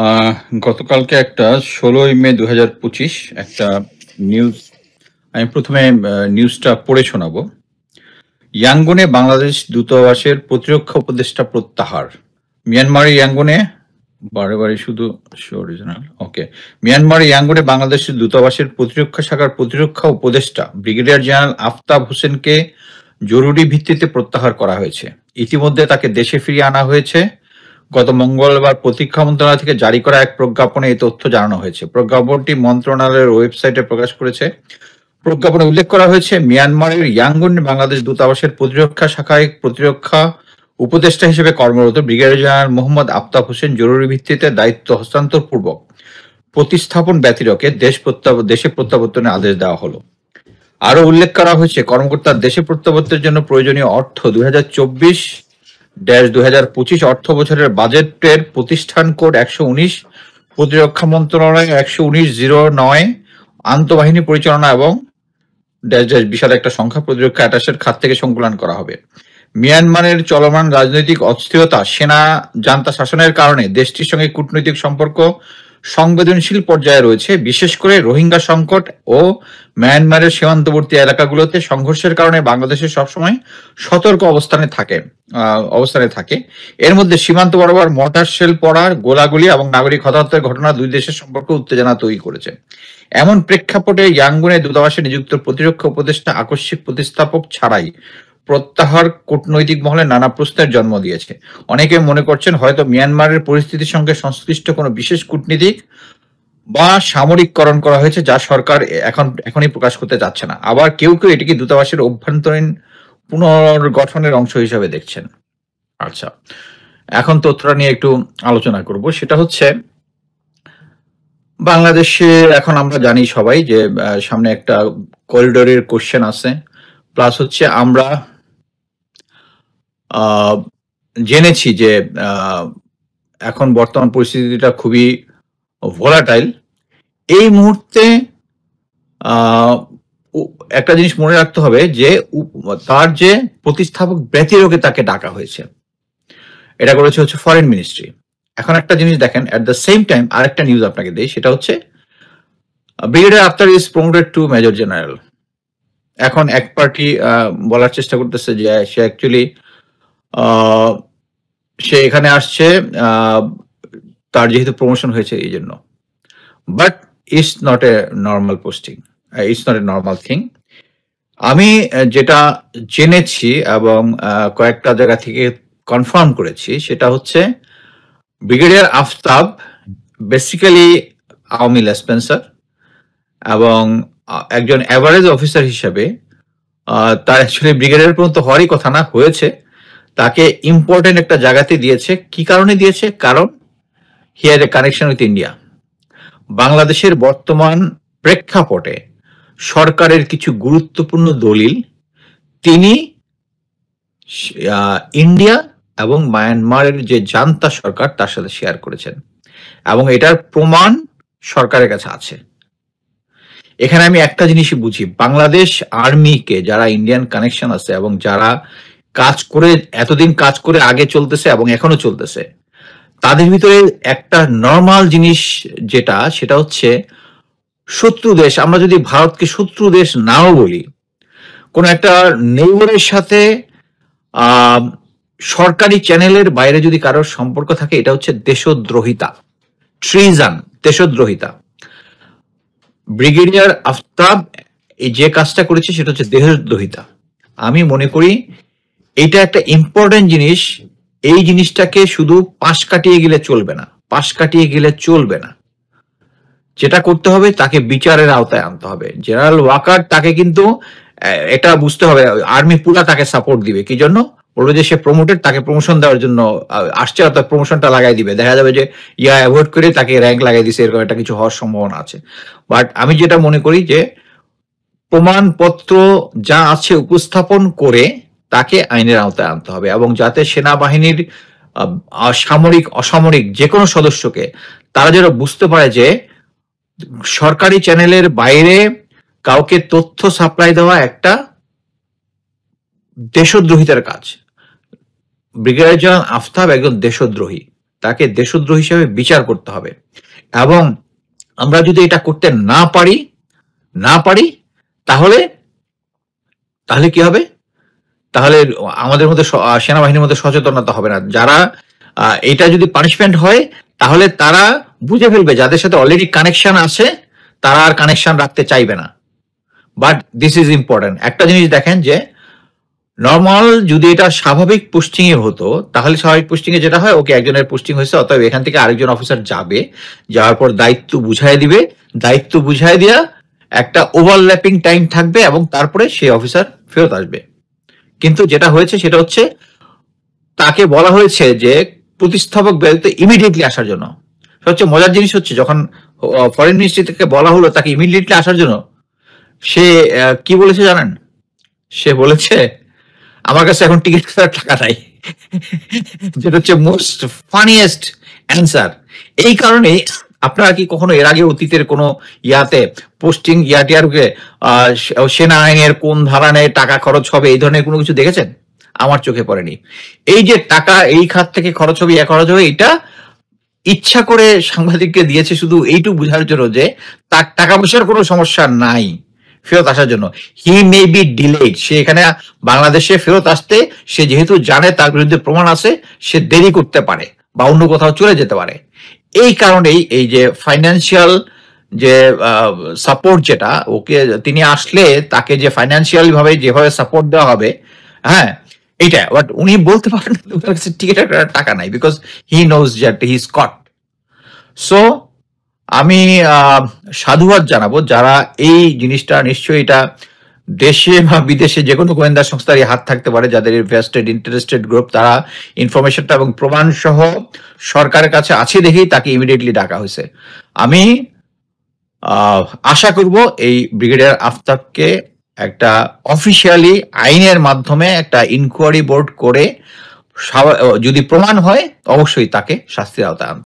আহ গতকালকে একটা 16ই মে 2025 একটা নিউজ। আমি প্রথমে নিউজটা পড়ে শোনাবো। ইয়াঙ্গুনে বাংলাদেশ দূতাবাসের প্রতিরক্ষা উপদেষ্টা প্রত্যাহার। মিয়ানমারের ইয়াঙ্গুনে বারে বারে শুধু অরিজিনাল ওকে। মিয়ানমারের ইয়াঙ্গুনে বাংলাদেশের দূতাবাসের প্রতিরক্ষা শাখার প্রতিরক্ষা উপদেষ্টা ব্রিগেডিয়ার জেনারেল আফতাব হোসেনকে জরুরি ভিত্তিতে প্রত্যাহার করা হয়েছে। ইতিমধ্যে তাকে দেশে ফিরিয়ে আনা হয়েছে। গত মঙ্গলবার প্রতিরক্ষা মন্ত্রণালয় থেকে জারি করা এক প্রজ্ঞাপনে এই তথ্য জানানো হয়েছে। প্রজ্ঞাপনটি মন্ত্রণালয়ের ওয়েবসাইটে প্রকাশ করেছে। প্রজ্ঞাপনে উল্লেখ করা হয়েছে, মিয়ানমারের ইয়াঙ্গুন বাংলাদেশ দূতাবাসের প্রতিরক্ষা শাখায় প্রতিরক্ষা উপদেষ্টা হিসেবে কর্মরত ব্রিগেডিয়ার জেনারেল মোহাম্মদ আফতাব হোসেন জরুরি ভিত্তিতে দায়িত্ব হস্তান্তর পূর্বক প্রতিস্থাপন ব্যতিরেকে দেশে প্রত্যাবর্তনের আদেশ দেওয়া হলো। আরো উল্লেখ করা হয়েছে, কর্মকর্তার দেশে প্রত্যাবর্তনের জন্য প্রয়োজনীয় অর্থ 2024-2025 অর্থ বছরের বাজেটের প্রতিষ্ঠান কোড 119, প্রতিরক্ষা মন্ত্রণালয় 119-09, আন্তঃবাহিনী পরিচালনা এবং বিশাল একটা সংখ্যা প্রতিরক্ষা অ্যাটাচের খাত থেকে সংকলন করা হবে। মিয়ানমারের চলমান রাজনৈতিক অস্থিরতা, সেনা জান্তা শাসনের কারণে দেশটির সঙ্গে কূটনৈতিক সম্পর্ক সংবেদনশীল পর্যায়ে রয়েছে। বিশেষ করে রোহিঙ্গা সংকট ও মিয়ানমারের সীমান্তবর্তী এলাকাগুলোতে সংঘর্ষের কারণে বাংলাদেশে সবসময় সতর্ক অবস্থানে থাকে। এর মধ্যে সীমান্ত বরাবর মর্টার শেল পড়ার, গোলাগুলি এবং নাগরিক হতাহতের ঘটনা দুই দেশের সম্পর্কে উত্তেজনা তৈরি করেছে। এমন প্রেক্ষাপটে ইয়াঙ্গুনে দূতাবাসে নিযুক্ত প্রতিরক্ষা উপদেষ্টা আকস্মিক প্রতিস্থাপক ছাড়াই প্রত্যাহার কূটনৈতিক মহলে নানা প্রশ্নের জন্ম দিয়েছে। অনেকে মনে করছেন হয়তো মিয়ানমারের পরিস্থিতির সঙ্গে সংশ্লিষ্ট কোনো বিশেষ কূটনীতিক বা সামরিককরণ করা হয়েছে, যা সরকার এখনই প্রকাশ করতে চাচ্ছে না। আবার কেউ কেউ এটিকে দূতাবাসের অভ্যন্তরীণ পুনর্গঠনের অংশ হিসেবে দেখছেন। আচ্ছা, এখন তথ্যটা নিয়ে একটু আলোচনা করব। সেটা হচ্ছে, বাংলাদেশে এখন আমরা জানি সবাই যে সামনে একটা করিডোরের কোশ্চেন আছে, প্লাস হচ্ছে আমরা জেনেছি যে এখন বর্তমান পরিস্থিতিটা খুবই ভোলাটাইল। এই মুহূর্তে একটা জিনিস মনে রাখতে হবে যে তার যে প্রতিস্থাপক ব্যতিরেকে তাকে ডাকা হয়েছে, এটা করেছে হচ্ছে ফরেন মিনিস্ট্রি। এখন একটা জিনিস দেখেন, এট দ্য সেম টাইম আরেকটা নিউজ আপনাকে দেই, সেটা হচ্ছে brigadier Aftab is promoted two major general. এখন এক পার্টি বলার চেষ্টা করতেছে যে সে অ্যাকচুয়ালি সে এখানে আসছে তার যেহেতু প্রমোশন হয়েছে এই জন্য, but it's not a normal posting, it's not a normal thing. আমি যেটা জেনেছি এবং কয়েকটা জায়গা থেকে কনফার্ম করেছি, সেটা হচ্ছে ব্রিগেডিয়ার আফতাব বেসিক্যালি আওয়ামী লেসপেন্সার এবং একজন অ্যাভারেজ অফিসার হিসেবে তার অ্যাকচুয়ালি ব্রিগেডিয়ার পর্যন্ত হওয়ারই কথা না, হয়েছে। তাকে ইম্পর্টেন্ট একটা জায়গাতে দিয়েছে। কি কারণে দিয়েছে? কারণ he had a connection with India. বাংলাদেশের বর্তমান প্রেক্ষাপটে সরকারের কিছু গুরুত্বপূর্ণ দলিল তিনি ইন্ডিয়া এবং মায়ানমারের যে জান্তা সরকার তার সাথে শেয়ার করেছেন, এবং এটার প্রমাণ সরকারের কাছে আছে। এখানে আমি একটা জিনিসই বুঝি, বাংলাদেশ আর্মিকে যারা ইন্ডিয়ান কানেকশন আছে এবং যারা কাজ করে এতদিন কাজ করে আগে চলতেছে এবং এখনো চলতেছে, তাদের ভিতরে একটা নর্মাল জিনিস যেটা, সেটা হচ্ছে শত্রু দেশ, আমরা যদি ভারতকে শত্রু দেশ নাও বলি, কোন একটা নেইবারের সাথে সরকারি চ্যানেলের বাইরে যদি কারোর সম্পর্ক থাকে, এটা হচ্ছে দেশদ্রোহিতা, ট্রিজন, দেশদ্রোহিতা। ব্রিগেডিয়ার আফতাব এই যে কাজটা করেছে সেটা হচ্ছে দেশদ্রোহিতা। আমি মনে করি এটা একটা ইম্পর্টেন্ট জিনিস। এই জিনিসটাকে শুধু পাশ কাটিয়ে গেলে চলবে না। যেটা করতে হবে, তাকে বিচারের আওতায় আনতে হবে। জেনারেল ওয়াকার, তাকে কিন্তু এটা বুঝতে হবে, আর্মি পুরা তাকে সাপোর্ট দিবে। কি জন্য? বলবে যে সে প্রমোটেড, তাকে প্রমোশন দেওয়ার জন্য আসছে, অর্থাৎ প্রমোশনটা লাগাই দিবে। দেখা যাবে যে অ্যাভয়েড করে তাকে র্যাঙ্ক লাগাই দিছে, এরকম একটা কিছু হওয়ার সম্ভাবনা আছে। বাট আমি যেটা মনে করি যে প্রমাণপত্র যা আছে উপস্থাপন করে তাকে আইনের আওতায় আনতে হবে, এবং যাতে সেনাবাহিনীর সামরিক অসামরিক যে কোনো সদস্যকে তারা যেন বুঝতে পারে যে সরকারি চ্যানেলের বাইরে কাউকে তথ্য সাপ্লাই দেওয়া একটা দেশদ্রোহিতার কাজ। ব্রিগেডিয়ার জেনারেল আফতাব একজন দেশদ্রোহী, তাকে দেশদ্রোহী হিসেবে বিচার করতে হবে। এবং আমরা যদি এটা করতে না পারি তাহলে তাহলে কি হবে? তাহলে আমাদের মধ্যে সেনাবাহিনীর মধ্যে সচেতনতা হবে না। যারা এটা যদি পানিশমেন্ট হয় তাহলে তারা বুঝে ফেলবে যাদের সাথে অলরেডি কানেকশন আছে তারা আর কানেকশন রাখতে চাইবে না। But this is important. একটা জিনিস দেখেন যে নর্মাল যদি এটা স্বাভাবিক পোস্টিং এ হতো তাহলে স্বাভাবিক পোস্টিং এ যেটা হয়, ওকে একজনের পোস্টিং হয়েছে অতএব এখান থেকে আরেকজন অফিসার যাবে, যাওয়ার পর দায়িত্ব বুঝাই দিবে, দায়িত্ব বুঝাই দেওয়া একটা ওভারল্যাপিং টাইম থাকবে এবং তারপরে সেই অফিসার ফেরত আসবে। কিন্তু যেটা হয়েছে সেটা হচ্ছে তাকে বলা হয়েছে যে প্রতিস্থাপক ব্যতীত ইমিডিয়েটলি আসার জন্য। সবচেয়ে মজার জিনিস হচ্ছে যখন ফরেন মিনিস্ট্রি থেকে বলা হলো তাকে ইমিডিয়েটলি আসার জন্য, সে কি বলেছে জানেন? সে বলেছে আমার কাছে এখন টিকিট কাটার টাকা নাই। যেটা হচ্ছে মোস্ট ফানিয়েস্ট অ্যান্সার। এই কারণে আপনারা কি কখনো এর আগে অতীতের কোনো ইয়াতে পোস্টিং ইয়াটিয়ারকে সেনা আইনের কোন ধারা নেয়, টাকা খরচ হবে, এই ধরনের কোনো কিছু দেখেছেন? আমার চোখে পড়েনি। এই যে টাকা এই খাত থেকে খরচ হবে, খরচ হবে, এটা ইচ্ছা করে সাংবাদিককে দিয়েছে শুধু এইটুকু বোঝার জন্য যে তার টাকা পয়সার কোনো সমস্যা নাই ফেরত আসার জন্য। হি মে বি ডিলেড, সে এখানে বাংলাদেশে ফেরত আসতে সে যেহেতু জানে তার বিরুদ্ধে প্রমাণ আছে, সে দেরি করতে পারে বা অন্য কোথাও চলে যেতে পারে। এই কারণেই এই যে ফাইন্যান্সিয়াল যে সাপোর্ট যেটা ওকে তিনি আসলে তাকে যে ফাইন্যান্সিয়াল ভাবে যেভাবে সাপোর্ট দেওয়া হবে, হ্যাঁ এইটা। বাট উনি বলতে পারেন ওনার কাছে টিকিটের টাকা নাই because he knows that he is caught. So আমি সাধুবাদ জানাবো যারা এই জিনিসটা, নিশ্চয়ই এটা দেশে বা বিদেশে যে কোনো গোয়েন্দা সংস্থারই হাত থাকতে পারে, যাদের ইন্টারেস্টেড গ্রুপ, তারা ইনফরমেশনটা এবং প্রমাণ সহ সরকারের কাছে আছে দেখেই তাকে ইমিডিয়েটলি ডাকা হয়েছে। আমি আশা করব এই ব্রিগেডিয়ার আফতাবকে একটা অফিসিয়ালি আইনের মাধ্যমে একটা ইনকোয়ারি বোর্ড করে যদি প্রমাণ হয় অবশ্যই তাকে শাস্তির আওতায় আনবে।